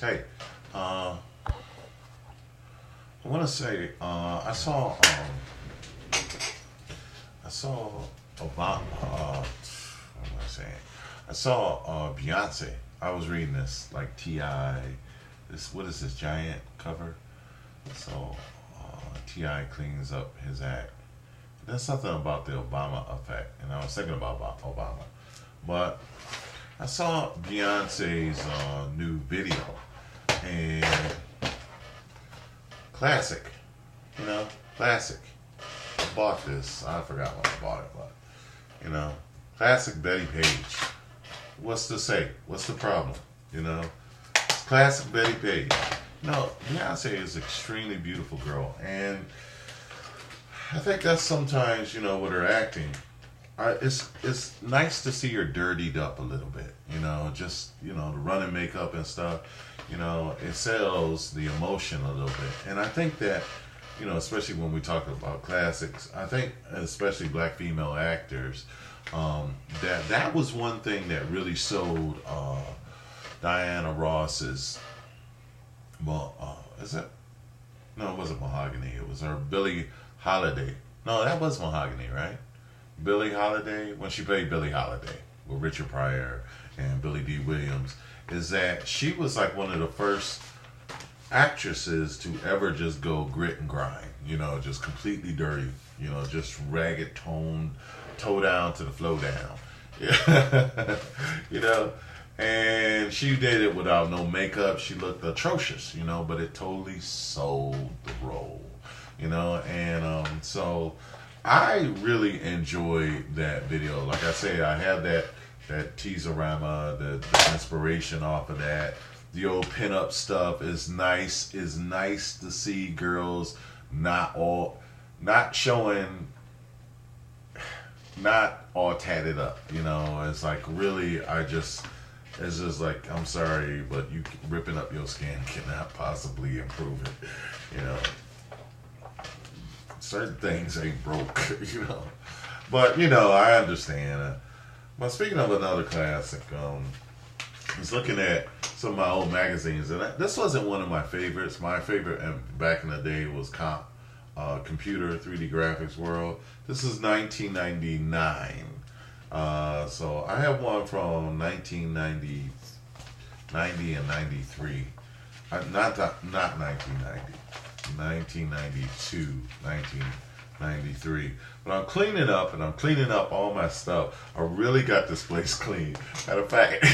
Hey, I want to say I saw about what am I saying? I saw Beyonce. I was reading this like Ti. This what is this giant cover? So Ti cleans up his act. There's something about the Obama effect, and I was thinking about Obama, but I saw Beyonce's new video and classic, you know, classic. I bought this. I forgot when I bought it, but you know, classic Betty Page. What's to say? What's the problem? You know, it's classic Betty Page. No, Beyonce is an extremely beautiful girl, and I think that's sometimes with her acting. It's nice to see her dirtied up a little bit, just the running makeup and stuff. It sells the emotion a little bit, and I think that especially when we talk about classics, I think especially black female actors, that was one thing that really sold Diana Ross's. Well, is it? No, it wasn't Mahogany. It was her Billie Holiday. No, that was Mahogany, right? Billie Holiday, when she played Billie Holiday with Richard Pryor and Billy D. Williams, is that she was like one of the first actresses to ever just go grit and grind, just completely dirty, just ragged tone, toe down to the flow down. Yeah. you know, and she did it without no makeup. She looked atrocious, but it totally sold the role, and so I really enjoyed that video. Like I say, I have that teaserama, the inspiration off of that. The old pinup stuff is nice. Is nice to see girls not showing, not all tatted up. It's like really, it's just like, I'm sorry, but you ripping up your skin cannot possibly improve it. Certain things ain't broke, But I understand. But speaking of another classic, I was looking at some of my old magazines, and this wasn't one of my favorites. My favorite back in the day was Computer 3D Graphics World. This is 1999. So I have one from 1990, 90 and 93. Not 1990. 1992, 1993. But I'm cleaning up, and I'm cleaning up all my stuff. I really got this place clean. Matter of fact,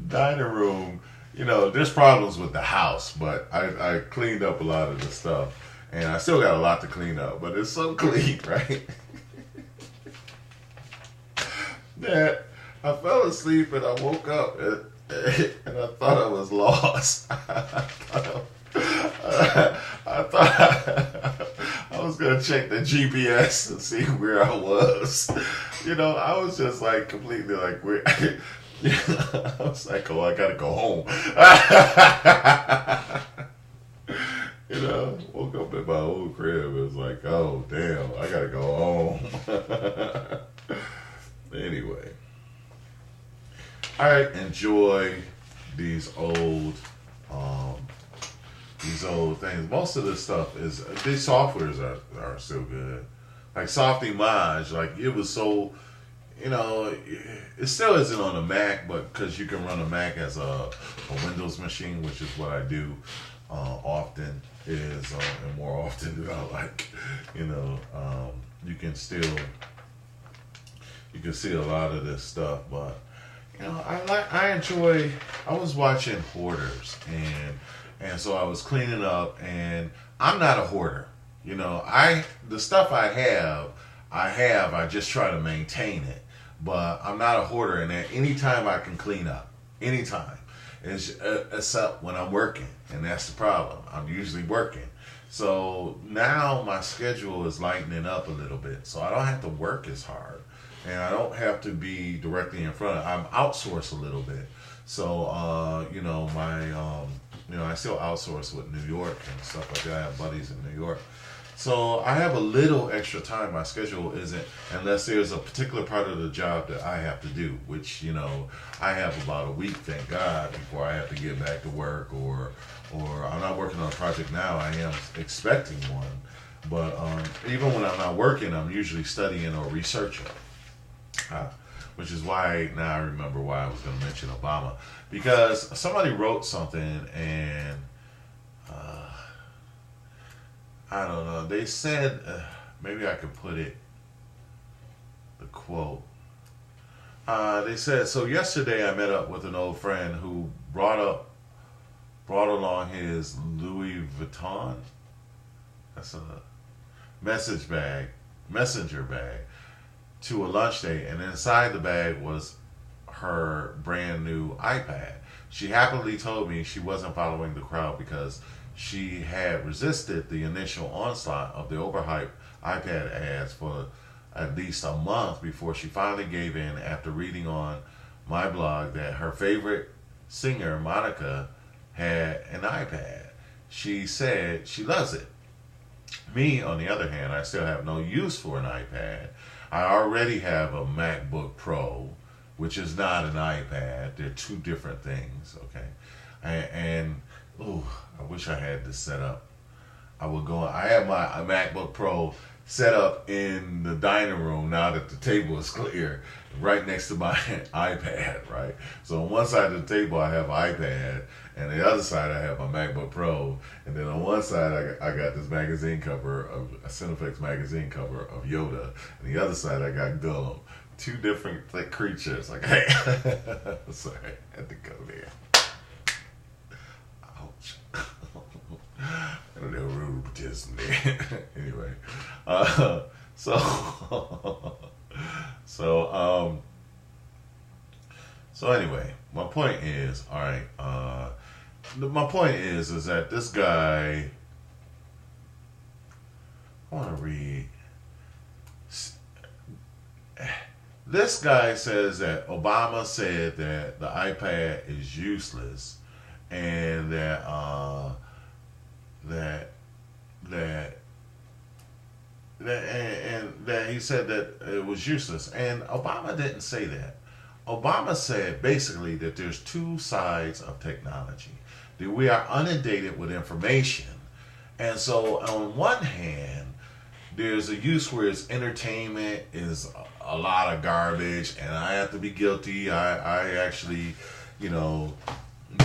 dining room, there's problems with the house, but I cleaned up a lot of the stuff. And I still got a lot to clean up, but it's so clean, right? That I fell asleep and I woke up and I thought I was lost. I thought I was gonna check the GPS and see where I was. I was just like completely like where. I was like, oh, I gotta go home. Woke up at my old crib. It was like, oh damn, I gotta go home. Anyway. I enjoy these old things. Most of this stuff these softwares are still good. Like Softimage, like it was so, it still isn't on a Mac, but because you can run a Mac as a Windows machine, which is what I do often, and more often than I like, you can see a lot of this stuff, but I was watching Hoarders, and so I was cleaning up, and I'm not a hoarder. The stuff I just try to maintain it, but I'm not a hoarder, and at any time I can clean up, anytime, except when I'm working, and that's the problem. I'm usually working. So now my schedule is lightening up a little bit, so I don't have to work as hard. And I don't have to be directly in front of. I'm outsourced a little bit, so I still outsource with New York and stuff like that. I have buddies in New York, So I have a little extra time. My schedule isn't, unless there's a particular part of the job that I have to do, which, I have about a week, thank God, before I have to get back to work, or I'm not working on a project now. I am expecting one. But even when I'm not working, I'm usually studying or researching. Which is why now I remember why I was going to mention Obama. Because somebody wrote something and I don't know. They said, maybe I could put it, the quote. They said, so yesterday I met up with an old friend who brought along his Louis Vuitton. That's a messenger bag, to a lunch date, and inside the bag was her brand new iPad. She happily told me she wasn't following the crowd because she had resisted the initial onslaught of the overhyped iPad ads for at least a month before she finally gave in after reading on my blog that her favorite singer, Monica, had an iPad. She said she loves it. Me, on the other hand, I still have no use for an iPad. I already have a MacBook Pro, which is not an iPad. They're two different things, okay? And I wish I had this set up. I have my MacBook Pro set up in the dining room now that the table is clear, right next to my iPad, right? So on one side of the table I have iPad, and the other side I have my MacBook Pro, and then on one side I got this magazine cover, of a Cineplex magazine cover of Yoda, and the other side I got Gollum. Two different creatures. Like, hey, sorry, I had to go there. Ouch. I don't know, rheumatism there. Anyway, so anyway, my point is, all right. My point is that this guy. I want to read. This guy says that Obama said that the iPad is useless, and that he said that it was useless. And Obama didn't say that. Obama said basically that there's two sides of technology. That we are inundated with information, and so on one hand, there's a use where it's entertainment is a lot of garbage, and I have to be guilty. I actually, do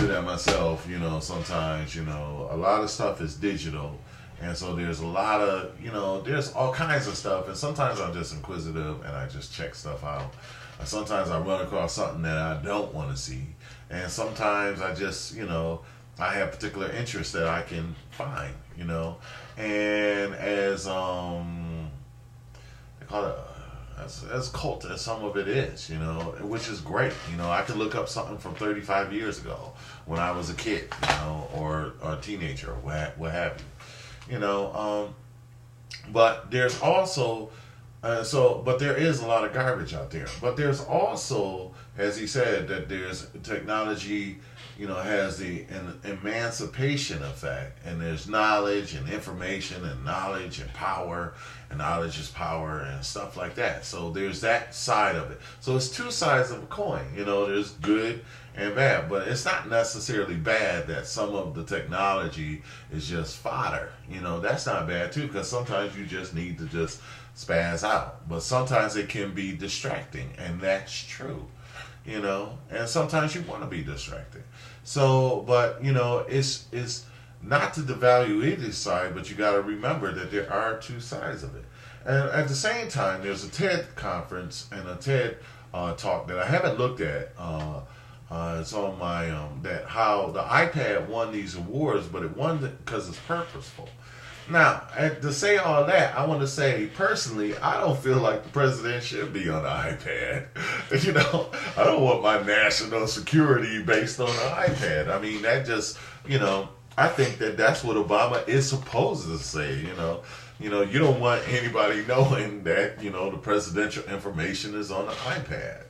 that myself. Sometimes, a lot of stuff is digital, and so there's a lot of, there's all kinds of stuff, and sometimes I'm just inquisitive and I just check stuff out. And sometimes I run across something that I don't want to see, and sometimes I just, I have particular interests that I can find, and as they call it, as cult as some of it is, which is great. I could look up something from 35 years ago when I was a kid, or a teenager, or what have you, but there's also, but there is a lot of garbage out there. But there's also, as he said, that there's technology, has the emancipation effect, and there's knowledge and information and knowledge and power, and knowledge is power and stuff like that. So there's that side of it. So it's two sides of a coin. There's good and bad, but it's not necessarily bad that some of the technology is just fodder. That's not bad too, because sometimes you just need to just spaz out. But sometimes it can be distracting, and that's true. And sometimes you want to be distracted. So, but, it's not to devalue either side, but you got to remember that there are two sides of it. And at the same time, there's a TED conference and a TED talk that I haven't looked at. It's on my, that how the iPad won these awards, but it won because it's purposeful. Now, to say all that, I want to say, personally, I don't feel like the president should be on the iPad. I don't want my national security based on the iPad. I mean, that just, I think that that's what Obama is supposed to say, you don't want anybody knowing that, the presidential information is on the iPad,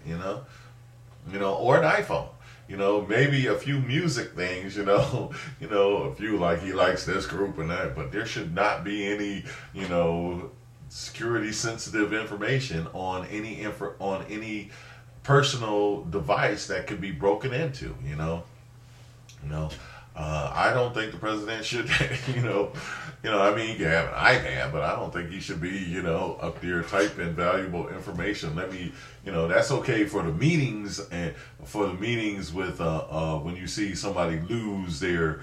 or an iPhone. You know, maybe a few music things, you know, a few like he likes this group and that, but there should not be any, you know, security sensitive information on on any personal device that could be broken into, you know. I don't think the president should, I mean, he can have an iPad, but I don't think he should be, up there typing valuable information. That's okay for the meetings and for the meetings with, when you see somebody lose their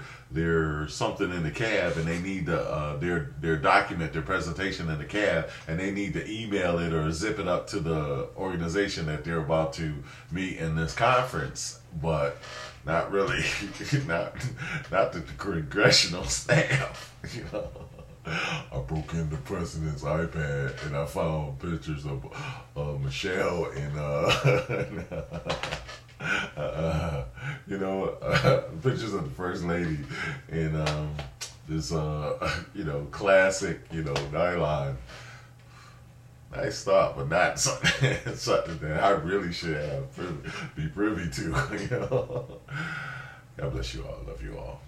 something in the cab and they need their document, their presentation in the cab, and they need to email it or zip it up to the organization that they're about to meet in this conference, but not really, not the congressional staff. I broke into the president's iPad and I found pictures of Michelle and pictures of the first lady in this classic nylon. Nice thought, but not something that I really should be privy to. God bless you all. Love you all.